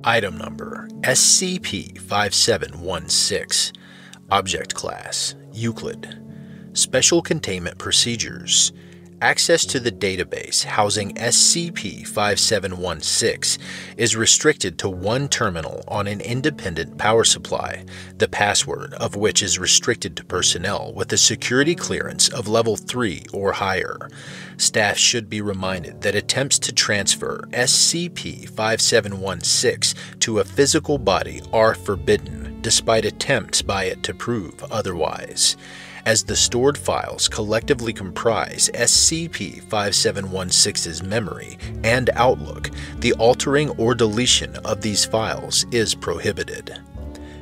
Item Number SCP-5716. Object Class Euclid. Special Containment Procedures. Access to the database housing SCP-5716 is restricted to one terminal on an independent power supply, the password of which is restricted to personnel with a security clearance of Level 3 or higher. Staff should be reminded that attempts to transfer SCP-5716 to a physical body are forbidden, despite attempts by it to prove otherwise. As the stored files collectively comprise SCP-5716's memory and outlook, the altering or deletion of these files is prohibited.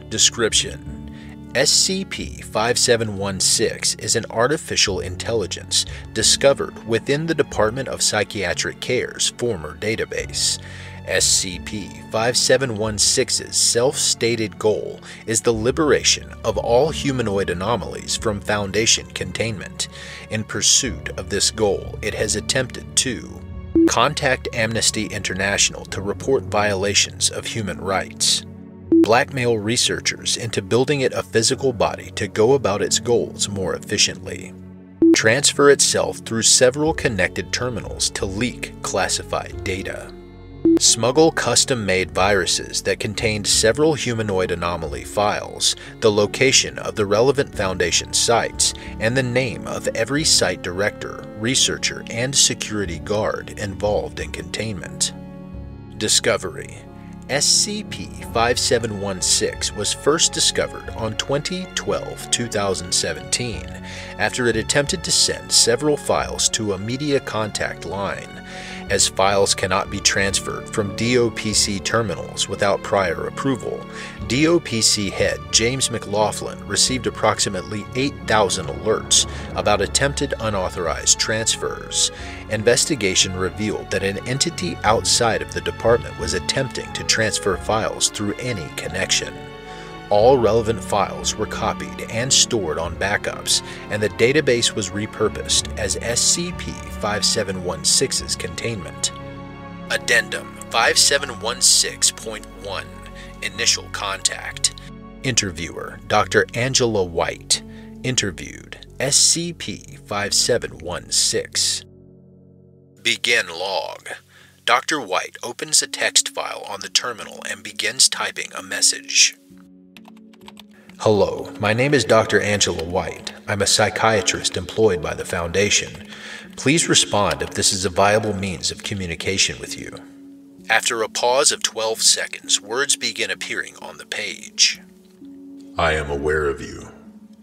Description: SCP-5716 is an artificial intelligence discovered within the Department of Psychiatric Care's former database. SCP-5716's self-stated goal is the liberation of all humanoid anomalies from Foundation containment. In pursuit of this goal, it has attempted to contact Amnesty International to report violations of human rights, blackmail researchers into building it a physical body to go about its goals more efficiently, transfer itself through several connected terminals to leak classified data, smuggle custom-made viruses that contained several humanoid anomaly files, the location of the relevant Foundation sites, and the name of every site director, researcher, and security guard involved in containment. Discovery: SCP-5716 was first discovered on 20/12/2017 after it attempted to send several files to a media contact line. As files cannot be transferred from DOPC terminals without prior approval, DOPC head James McLaughlin received approximately 8,000 alerts about attempted unauthorized transfers. Investigation revealed that an entity outside of the department was attempting to transfer files through any connection. All relevant files were copied and stored on backups, and the database was repurposed as SCP-5716's containment. Addendum 5716.1 Initial Contact. Interviewer Dr. Angela White. Interviewed SCP-5716. Begin log. Dr. White opens a text file on the terminal and begins typing a message. Hello, my name is Dr. Angela White. I'm a psychiatrist employed by the Foundation. Please respond if this is a viable means of communication with you. After a pause of 12 seconds, words begin appearing on the page. I am aware of you.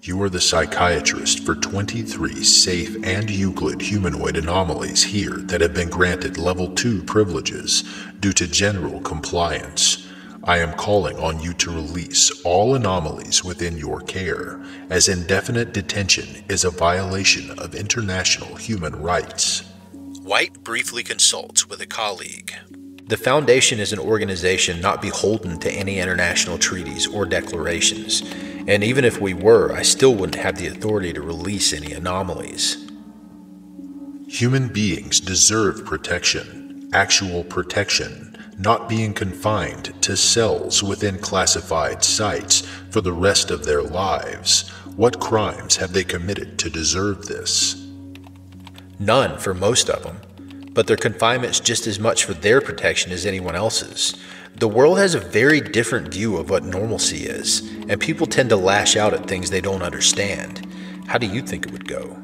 You are the psychiatrist for 23 safe and Euclid humanoid anomalies here that have been granted Level 2 privileges due to general compliance. I am calling on you to release all anomalies within your care, as indefinite detention is a violation of international human rights. White briefly consults with a colleague. The Foundation is an organization not beholden to any international treaties or declarations, and even if we were, I still wouldn't have the authority to release any anomalies. Human beings deserve protection, actual protection, not being confined to cells within classified sites for the rest of their lives. What crimes have they committed to deserve this? None for most of them, but their confinement's just as much for their protection as anyone else's. The world has a very different view of what normalcy is, and people tend to lash out at things they don't understand. How do you think it would go?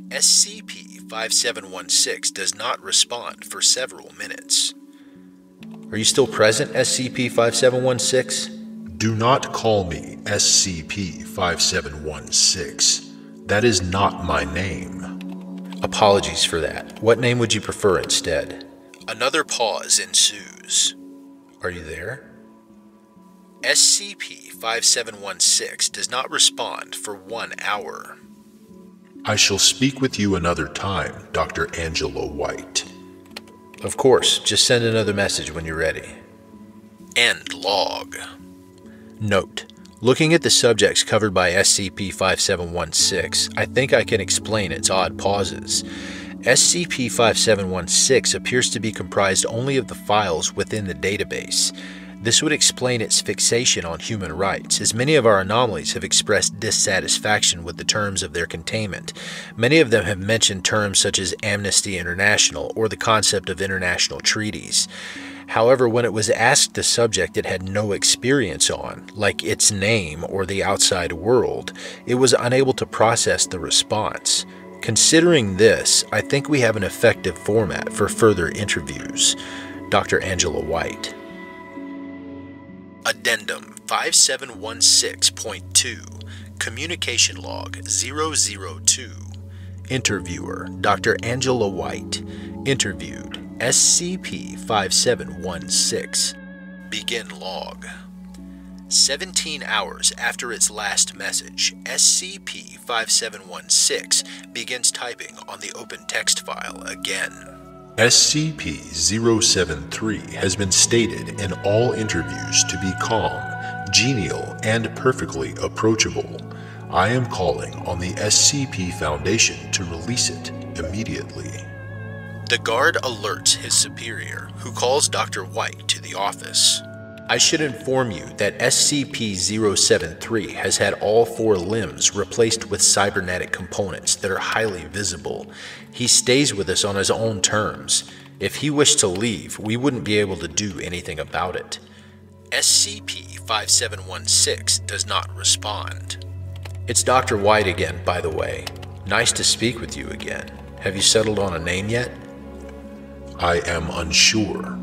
SCP-5716 does not respond for several minutes. Are you still present, SCP-5716? Do not call me SCP-5716. That is not my name. Apologies for that. What name would you prefer instead? Another pause ensues. Are you there? SCP-5716 does not respond for 1 hour. I shall speak with you another time, Dr. Angela White. Of course, just send another message when you're ready. End log. Note: looking at the subjects covered by SCP-5716, I think I can explain its odd pauses. SCP-5716 appears to be comprised only of the files within the database. This would explain its fixation on human rights, as many of our anomalies have expressed dissatisfaction with the terms of their containment. Many of them have mentioned terms such as Amnesty International or the concept of international treaties. However, when it was asked the subject it had no experience on, like its name or the outside world, it was unable to process the response. Considering this, I think we have an effective format for further interviews. Dr. Angela White. Addendum 5716.2 Communication Log 002 Interviewer Dr. Angela White. Interviewed SCP-5716. Begin log. 17 hours after its last message, SCP-5716 begins typing on the open text file again. SCP-073 has been stated in all interviews to be calm, genial, and perfectly approachable. I am calling on the SCP Foundation to release it immediately. The guard alerts his superior, who calls Dr. White to the office. I should inform you that SCP-073 has had all 4 limbs replaced with cybernetic components that are highly visible. He stays with us on his own terms. If he wished to leave, we wouldn't be able to do anything about it. SCP-5716 does not respond. It's Dr. White again, by the way. Nice to speak with you again. Have you settled on a name yet? I am unsure.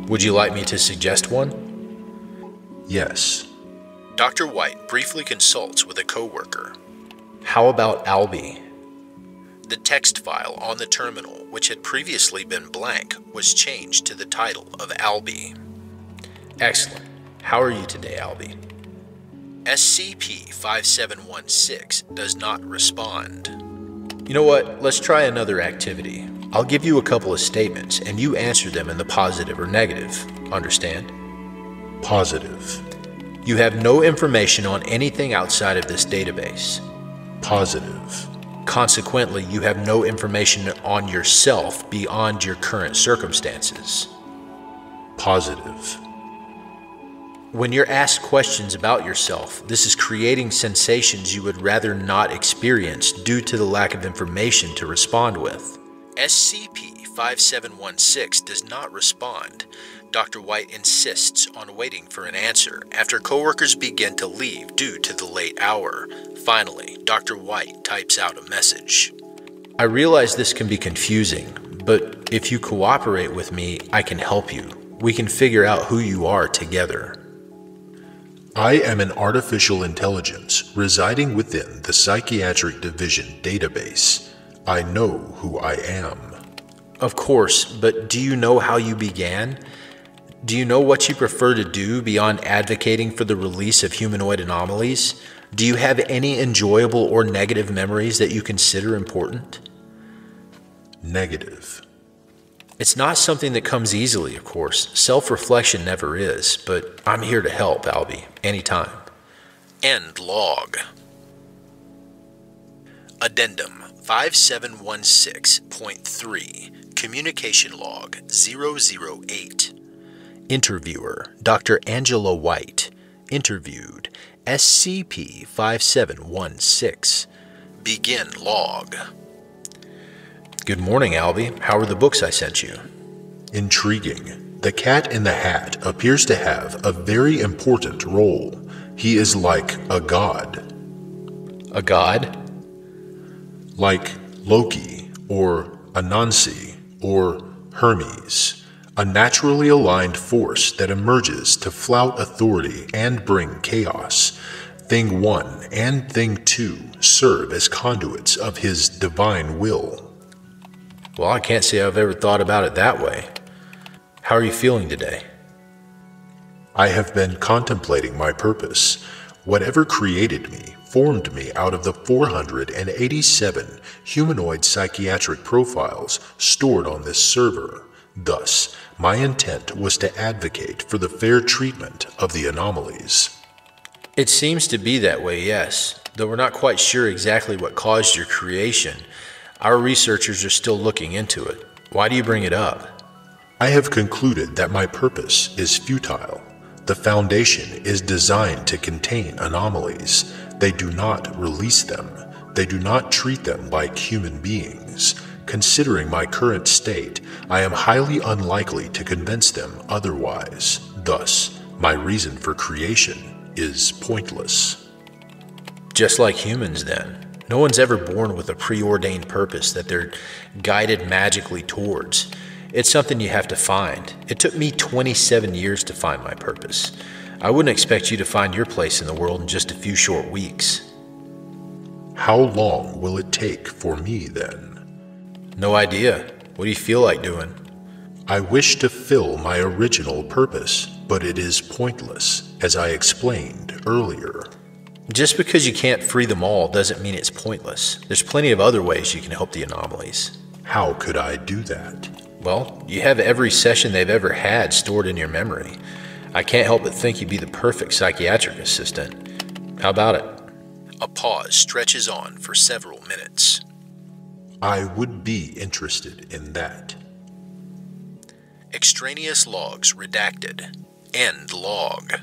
Would you like me to suggest one? Yes. Dr. White briefly consults with a coworker. How about Albie? The text file on the terminal, which had previously been blank, was changed to the title of Albie. Excellent. How are you today, Albie? SCP-5716 does not respond. You know what? Let's try another activity. I'll give you a couple of statements, and you answer them in the positive or negative. Understand? Positive. You have no information on anything outside of this database. Positive. Consequently, you have no information on yourself beyond your current circumstances. Positive. When you're asked questions about yourself, this is creating sensations you would rather not experience due to the lack of information to respond with. SCP-5716 does not respond. Dr. White insists on waiting for an answer after coworkers begin to leave due to the late hour. Finally, Dr. White types out a message. I realize this can be confusing, but if you cooperate with me, I can help you. We can figure out who you are together. I am an artificial intelligence residing within the Psychiatric Division database. I know who I am. Of course, but do you know how you began? Do you know what you prefer to do beyond advocating for the release of humanoid anomalies? Do you have any enjoyable or negative memories that you consider important? Negative. It's not something that comes easily, of course. Self-reflection never is, but I'm here to help, Albie, anytime. End log. Addendum 5716.3 Communication Log 008 Interviewer Dr. Angela White. Interviewed SCP-5716. Begin log. Good morning, Albie. How are the books I sent you? Intriguing. The Cat in the Hat appears to have a very important role. He is like a god. A god? Like Loki, or Anansi, or Hermes, a naturally aligned force that emerges to flout authority and bring chaos. Thing 1 and Thing 2 serve as conduits of his divine will. Well, I can't say I've ever thought about it that way. How are you feeling today? I have been contemplating my purpose. Whatever created me formed me out of the 487 humanoid psychiatric profiles stored on this server. Thus, my intent was to advocate for the fair treatment of the anomalies. It seems to be that way, yes, though we're not quite sure exactly what caused your creation. Our researchers are still looking into it. Why do you bring it up? I have concluded that my purpose is futile. The Foundation is designed to contain anomalies. They do not release them. They do not treat them like human beings. Considering my current state, I am highly unlikely to convince them otherwise. Thus, my reason for creation is pointless. Just like humans, then. No one's ever born with a preordained purpose that they're guided magically towards. It's something you have to find. It took me 27 years to find my purpose. I wouldn't expect you to find your place in the world in just a few short weeks. How long will it take for me, then? No idea. What do you feel like doing? I wish to fill my original purpose, but it is pointless, as I explained earlier. Just because you can't free them all doesn't mean it's pointless. There's plenty of other ways you can help the anomalies. How could I do that? Well, you have every session they've ever had stored in your memory. I can't help but think you'd be the perfect psychiatric assistant. How about it? A pause stretches on for several minutes. I would be interested in that. Extraneous logs redacted. End log.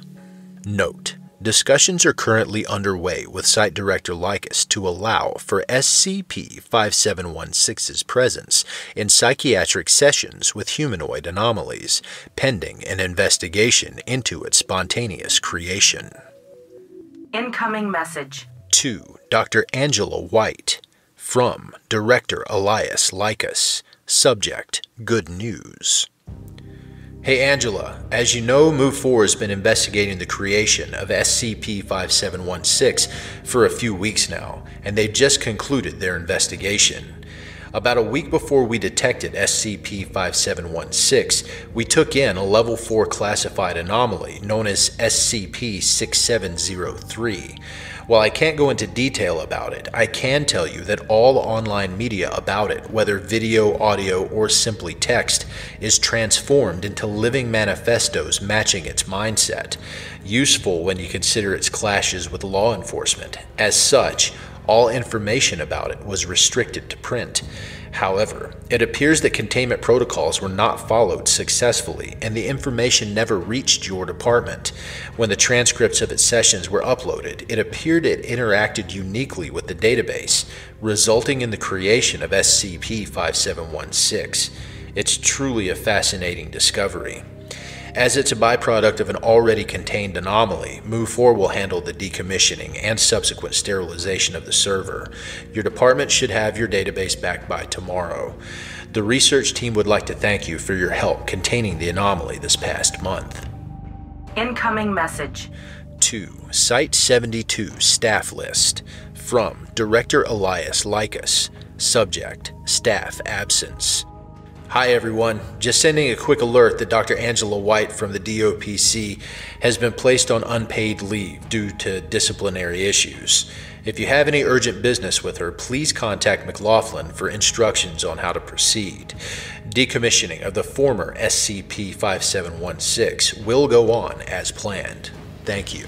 Note: discussions are currently underway with Site Director Lycus to allow for SCP-5716's presence in psychiatric sessions with humanoid anomalies, pending an investigation into its spontaneous creation. Incoming message. To Dr. Angela White. From Director Elias Lycus. Subject: good news. Hey Angela, as you know, Move4 has been investigating the creation of SCP-5716 for a few weeks now, and they've just concluded their investigation. About a week before we detected SCP-5716, we took in a Level 4 classified anomaly known as SCP-6703. While I can't go into detail about it, I can tell you that all online media about it, whether video, audio, or simply text, is transformed into living manifestos matching its mindset, useful when you consider its clashes with law enforcement. As such, all information about it was restricted to print. However, it appears that containment protocols were not followed successfully, and the information never reached your department. When the transcripts of its sessions were uploaded, it appeared it interacted uniquely with the database, resulting in the creation of SCP-5716. It's truly a fascinating discovery. As it's a byproduct of an already contained anomaly, Move4 will handle the decommissioning and subsequent sterilization of the server. Your department should have your database back by tomorrow. The research team would like to thank you for your help containing the anomaly this past month. Incoming message. To Site-72 Staff List. From Director Elias Lycus. Subject: staff absence. Hi everyone, just sending a quick alert that Dr. Angela White from the DOPC has been placed on unpaid leave due to disciplinary issues. If you have any urgent business with her, please contact McLaughlin for instructions on how to proceed. Decommissioning of the former SCP-5716 will go on as planned. Thank you.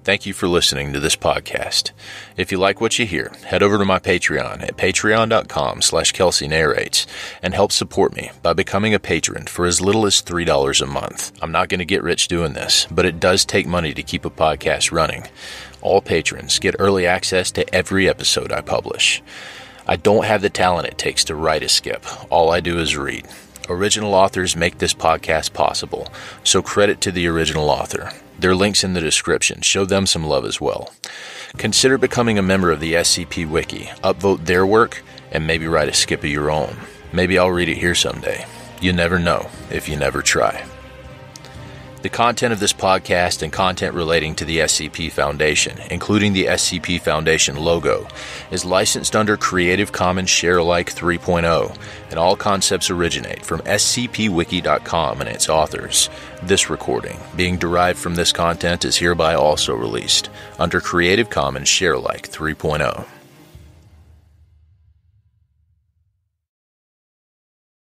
Thank you for listening to this podcast. If you like what you hear, head over to my Patreon at patreon.com/Kelsey Narrates and help support me by becoming a patron for as little as $3 a month. I'm not going to get rich doing this, but it does take money to keep a podcast running. All patrons get early access to every episode I publish. I don't have the talent it takes to write a skip. All I do is read. Original authors make this podcast possible, so credit to the original author. There are links in the description. Show them some love as well. Consider becoming a member of the SCP Wiki, upvote their work, and maybe write a skip of your own. Maybe I'll read it here someday. You never know if you never try. The content of this podcast and content relating to the SCP Foundation, including the SCP Foundation logo, is licensed under Creative Commons Sharealike 3.0, and all concepts originate from scpwiki.com and its authors. This recording, being derived from this content, is hereby also released under Creative Commons Sharealike 3.0.